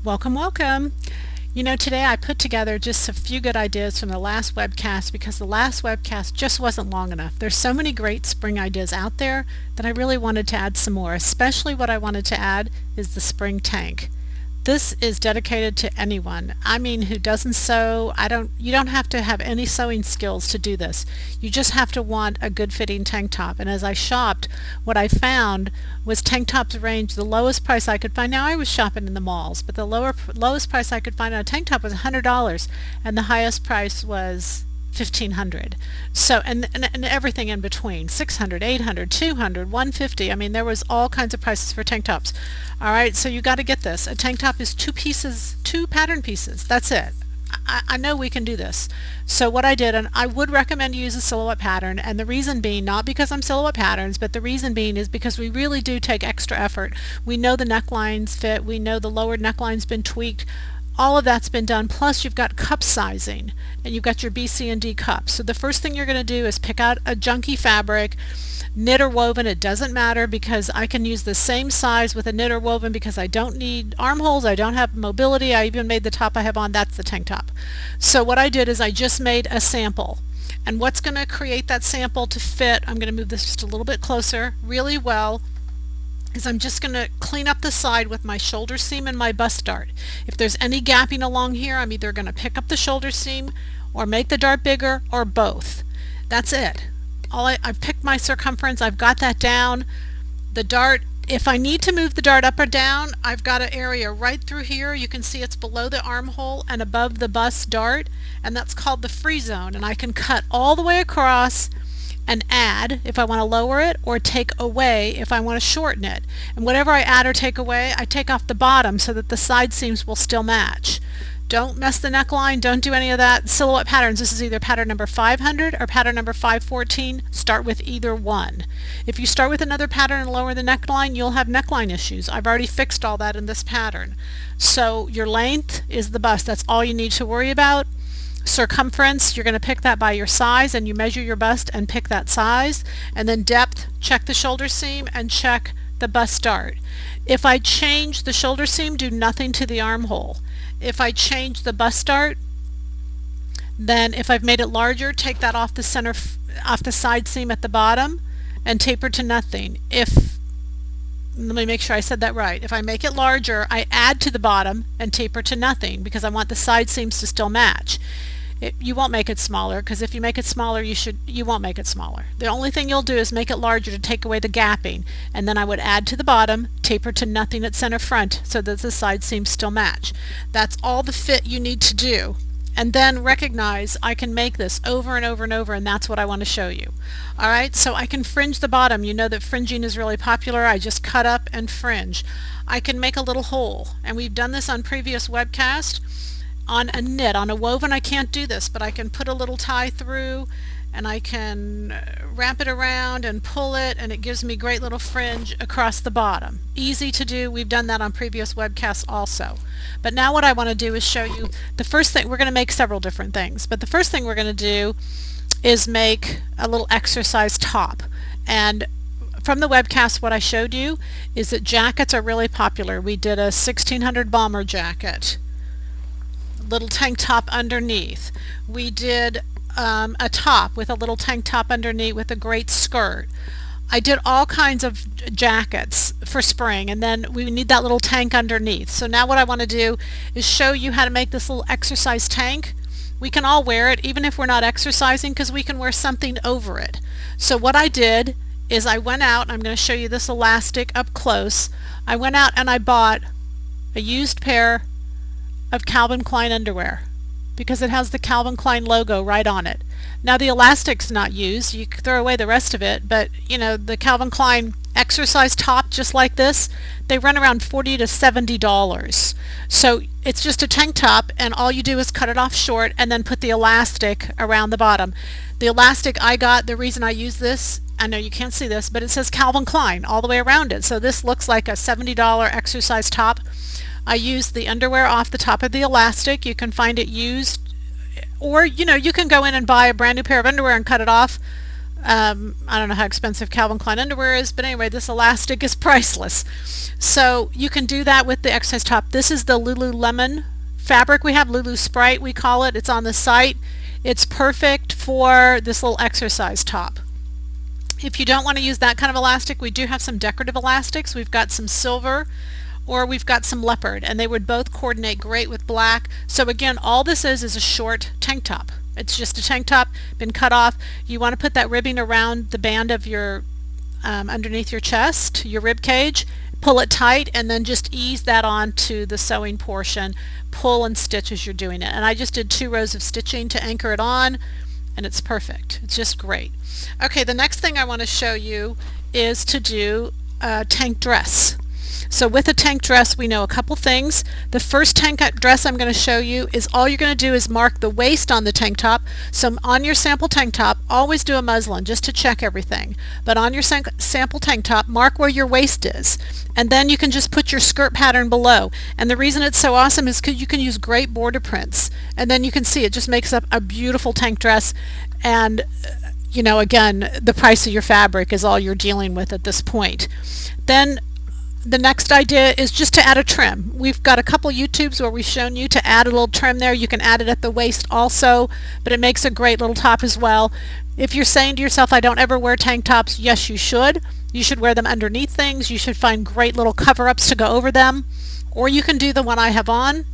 Welcome, welcome. Today I put together just a few good ideas from the last webcast because the last webcast just wasn't long enough. There's so many great spring ideas out there that I really wanted to add some more. Especially what I wanted to add is the spring tank. This is dedicated to anyone. I mean, who doesn't sew. You don't have to have any sewing skills to do this. You just have to want a good fitting tank top. And as I shopped, what I found was tank tops range the lowest price I could find. Now I was shopping in the malls, but the lowest price I could find on a tank top was $100, and the highest price was $1,500. So and everything in between, $600, $800, $200, $150. I mean, there was all kinds of prices for tank tops. All right, so you got to get this. A tank top is two pattern pieces. That's it. I know we can do this. So what I did, and I would recommend you use a silhouette pattern, and the reason being, not because I'm silhouette patterns, but the reason being is because we really do take extra effort. We know the necklines fit, we know the lower neckline's been tweaked, all of that's been done, plus you've got cup sizing, and you've got your B, C, and D cups. So the first thing you're going to do is pick out a junky fabric, knit or woven, it doesn't matter, because I can use the same size with a knit or woven because I don't need armholes, I don't have mobility, I even made the top I have on, that's the tank top. So what I did is I just made a sample. And what's going to create that sample to fit, I'm going to move this just a little bit closer, really well, is I'm just going to clean up the side with my shoulder seam and my bust dart. If there's any gapping along here, I'm either going to pick up the shoulder seam or make the dart bigger or both. That's it. I've picked my circumference, I've got that down. The dart, if I need to move the dart up or down, I've got an area right through here. You can see it's below the armhole and above the bust dart, and that's called the free zone, and I can cut all the way across and add if I want to lower it, or take away if I want to shorten it. And whatever I add or take away, I take off the bottom so that the side seams will still match. Don't mess the neckline, don't do any of that. Silhouette patterns, this is either pattern number 500 or pattern number 514. Start with either one. If you start with another pattern and lower the neckline, you'll have neckline issues. I've already fixed all that in this pattern. So your length is the bust, that's all you need to worry about. Circumference, you're going to pick that by your size, and you measure your bust and pick that size. And then depth, check the shoulder seam and check the bust dart. If I change the shoulder seam, do nothing to the armhole. If I change the bust dart, then if I've made it larger, take that off the side seam at the bottom and taper to nothing. Let me make sure I said that right. If I make it larger, I add to the bottom and taper to nothing because I want the side seams to still match. You won't make it smaller, because if you make it smaller, you won't make it smaller. The only thing you'll do is make it larger to take away the gapping, and then I would add to the bottom, taper to nothing at center front so that the side seams still match. That's all the fit you need to do. And then recognize I can make this over and over and over, and that's what I want to show you. Alright, so I can fringe the bottom. You know that fringing is really popular. I just cut up and fringe. I can make a little hole, and we've done this on previous webcasts. On a knit, on a woven I can't do this, but I can put a little tie through, and I can wrap it around and pull it, and it gives me great little fringe across the bottom. Easy to do. We've done that on previous webcasts also. But now what I want to do is show you the first thing. We're going to make several different things, but the first thing we're going to do is make a little exercise top. And from the webcast, what I showed you is that jackets are really popular. We did a 1600 bomber jacket, little tank top underneath. We did a top with a little tank top underneath with a great skirt. I did all kinds of jackets for spring, and then we need that little tank underneath. So now what I want to do is show you how to make this little exercise tank. We can all wear it even if we're not exercising, because we can wear something over it. So what I did is I went out, I'm going to show you this elastic up close. I went out and I bought a used pair of Calvin Klein underwear because it has the Calvin Klein logo right on it. Now the elastic's not used, you can throw away the rest of it, but you know, the Calvin Klein exercise top just like this, they run around $40 to $70. So it's just a tank top, and all you do is cut it off short and then put the elastic around the bottom. The elastic I got, the reason I use this, I know you can't see this, but it says Calvin Klein all the way around it, so this looks like a $70 exercise top. I used the underwear off the top of the elastic. You can find it used, or you can go in and buy a brand new pair of underwear and cut it off I don't know how expensive Calvin Klein underwear is, but anyway, this elastic is priceless. So you can do that with the exercise top. This is the Lululemon fabric we have, Lulu Sprite we call it. It's on the site. It's perfect for this little exercise top. If you don't want to use that kind of elastic, we do have some decorative elastics. We've got some silver, or we've got some leopard, and they would both coordinate great with black. So again, all this is a short tank top. It's just a tank top, been cut off. You want to put that ribbing around the band of your, underneath your chest, your rib cage, pull it tight, and then just ease that onto the sewing portion. Pull and stitch as you're doing it. And I just did 2 rows of stitching to anchor it on, and it's perfect. It's just great. Okay, the next thing I want to show you is to do a tank dress. So with a tank dress, we know a couple things. The first tank dress I'm going to show you is all you're going to do is mark the waist on the tank top. So on your sample tank top, always do a muslin just to check everything. But on your sample tank top, mark where your waist is. And then you can just put your skirt pattern below. And the reason it's so awesome is because you can use great border prints. And then you can see it just makes up a beautiful tank dress. And you know, again, the price of your fabric is all you're dealing with at this point. Then the next idea is just to add a trim. We've got a couple YouTubes where we've shown you to add a little trim there. You can add it at the waist also, but it makes a great little top as well. If you're saying to yourself, I don't ever wear tank tops, yes, you should. You should wear them underneath things. You should find great little cover-ups to go over them. Or you can do the one I have on,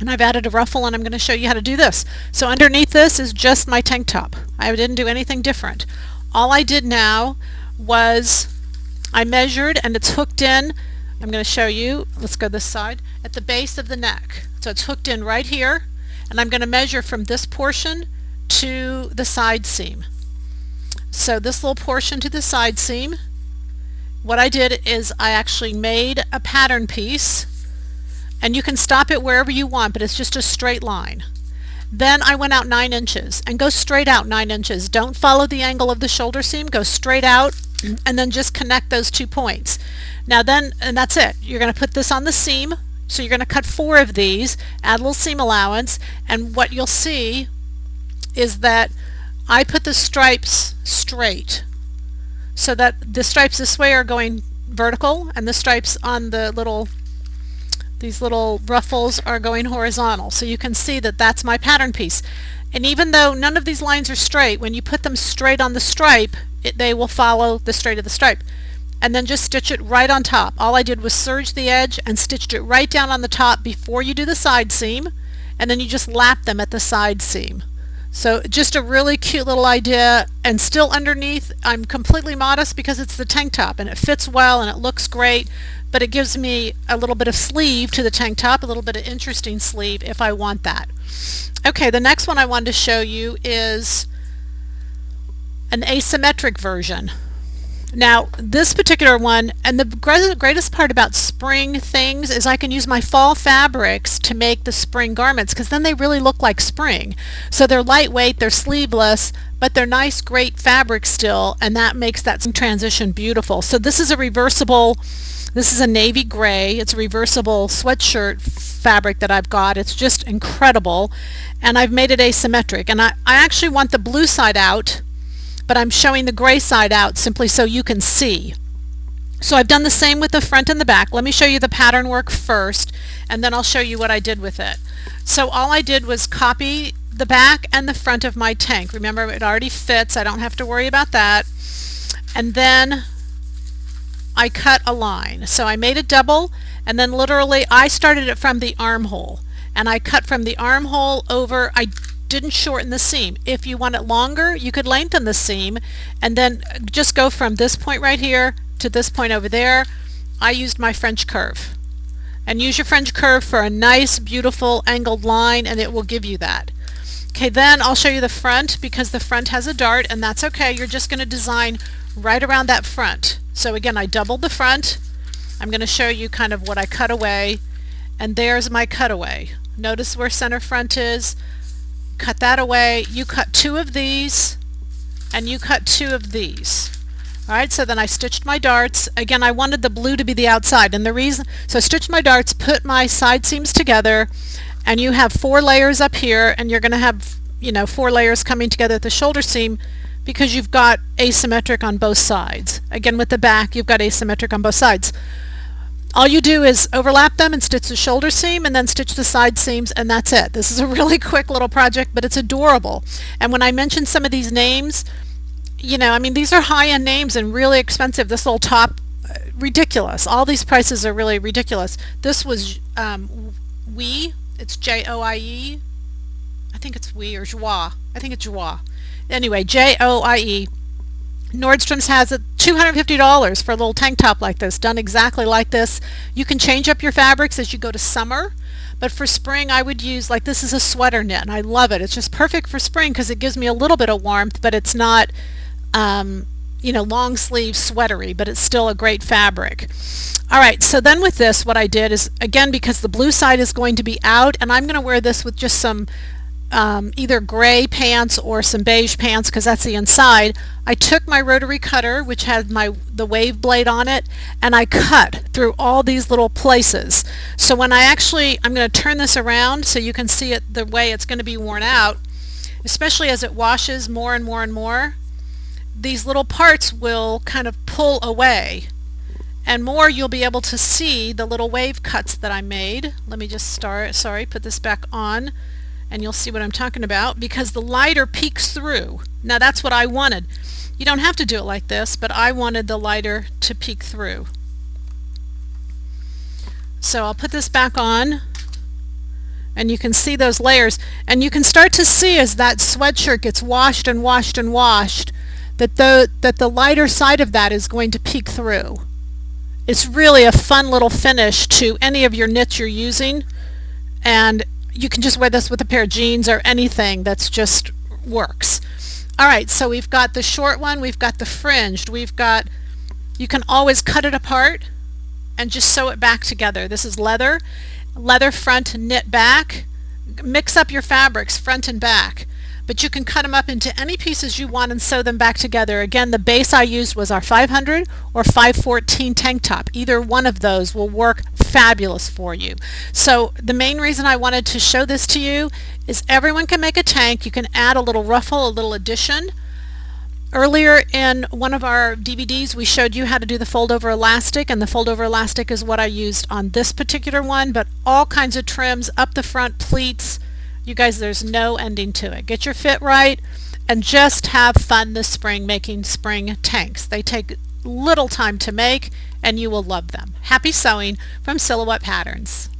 and I've added a ruffle, and I'm going to show you how to do this. So underneath this is just my tank top. I didn't do anything different. All I did now was I measured, and it's hooked in. I'm going to show you, let's go this side, at the base of the neck. So it's hooked in right here, and I'm going to measure from this portion to the side seam. So this little portion to the side seam, what I did is I actually made a pattern piece, and you can stop it wherever you want, but it's just a straight line. Then I went out 9 inches, and go straight out 9 inches. Don't follow the angle of the shoulder seam, go straight out, and then just connect those 2 points. Now then, and that's it. You're going to put this on the seam, so you're going to cut 4 of these, add a little seam allowance, and what you'll see is that I put the stripes straight, so that the stripes this way are going vertical, and the stripes on the these little ruffles are going horizontal. So you can see that that's my pattern piece. And even though none of these lines are straight, when you put them straight on the stripe, they will follow the straight of the stripe. And then just stitch it right on top. All I did was serge the edge and stitched it right down on the top before you do the side seam, and then you just lap them at the side seam. So just a really cute little idea, and still underneath I'm completely modest because it's the tank top and it fits well and it looks great, but it gives me a little bit of sleeve to the tank top, a little bit of interesting sleeve if I want that. Okay, the next one I wanted to show you is an asymmetric version. Now this particular one, and the greatest part about spring things is I can use my fall fabrics to make the spring garments, because then they really look like spring. So they're lightweight, they're sleeveless, but they're nice, great fabric still, and that makes that transition beautiful. So this is a reversible, this is a navy gray, it's a reversible sweatshirt fabric that I've got. It's just incredible, and I've made it asymmetric, and I actually want the blue side out, but I'm showing the gray side out simply so you can see. So I've done the same with the front and the back. Let me show you the pattern work first, and then I'll show you what I did with it. So all I did was copy the back and the front of my tank. Remember, it already fits. I don't have to worry about that. And then I cut a line. So I made a double, and then literally I started it from the armhole, and I cut from the armhole over. I didn't shorten the seam. If you want it longer, you could lengthen the seam and then just go from this point right here to this point over there. I used my French curve, and use your French curve for a nice beautiful angled line, and it will give you that. Okay, then I'll show you the front, because the front has a dart, and that's okay. You're just going to design right around that front. So again, I doubled the front. I'm going to show you kind of what I cut away, and there's my cutaway. Notice where center front is. Cut that away. You cut 2 of these, and you cut 2 of these. Alright, so then I stitched my darts. Again, I wanted the blue to be the outside, and the reason, so I stitched my darts, put my side seams together, and you have 4 layers up here, and you're going to have, you know, 4 layers coming together at the shoulder seam, because you've got asymmetric on both sides. Again, with the back, you've got asymmetric on both sides. All you do is overlap them and stitch the shoulder seam and then stitch the side seams, and that's it. This is a really quick little project, but it's adorable. And when I mentioned some of these names, you know, I mean, these are high-end names and really expensive. This little top, ridiculous. All these prices are really ridiculous. This was Joie. It's Joie. I think it's Joie or Joie. I think it's Joie. Anyway, Joie. Nordstrom's has it $250 for a little tank top like this, done exactly like this. You can change up your fabrics as you go to summer, but for spring I would use, like, this is a sweater knit and I love it. It's just perfect for spring because it gives me a little bit of warmth, but it's not you know, long sleeve sweatery, but it's still a great fabric. Alright, so then with this, what I did is, again, because the blue side is going to be out, and I'm going to wear this with just some either gray pants or some beige pants because that's the inside. I took my rotary cutter, which had the wave blade on it, and I cut through all these little places. So when I'm going to turn this around so you can see it the way it's going to be worn out, especially as it washes more and more and more, these little parts will kind of pull away, and more you'll be able to see the little wave cuts that I made. Let me just put this back on, and you'll see what I'm talking about, because the lighter peeks through. Now that's what I wanted. You don't have to do it like this, but I wanted the lighter to peek through. So I'll put this back on, and you can see those layers, and you can start to see as that sweatshirt gets washed and washed and washed that the lighter side of that is going to peek through. It's really a fun little finish to any of your knits you're using, and you can just wear this with a pair of jeans or anything that's just works. Alright, so we've got the short one, we've got the fringed, you can always cut it apart and just sew it back together. This is leather front, knit back. Mix up your fabrics front and back, but you can cut them up into any pieces you want and sew them back together. Again, the base I used was our 500 or 514 tank top. Either one of those will work fabulous for you. So the main reason I wanted to show this to you is everyone can make a tank. You can add a little ruffle, a little addition. Earlier in one of our DVDs we showed you how to do the fold over elastic, and the fold over elastic is what I used on this particular one, but all kinds of trims up the front, pleats. You guys, there's no ending to it. Get your fit right and just have fun this spring making spring tanks. They take little time to make and you will love them. Happy sewing from Silhouette Patterns.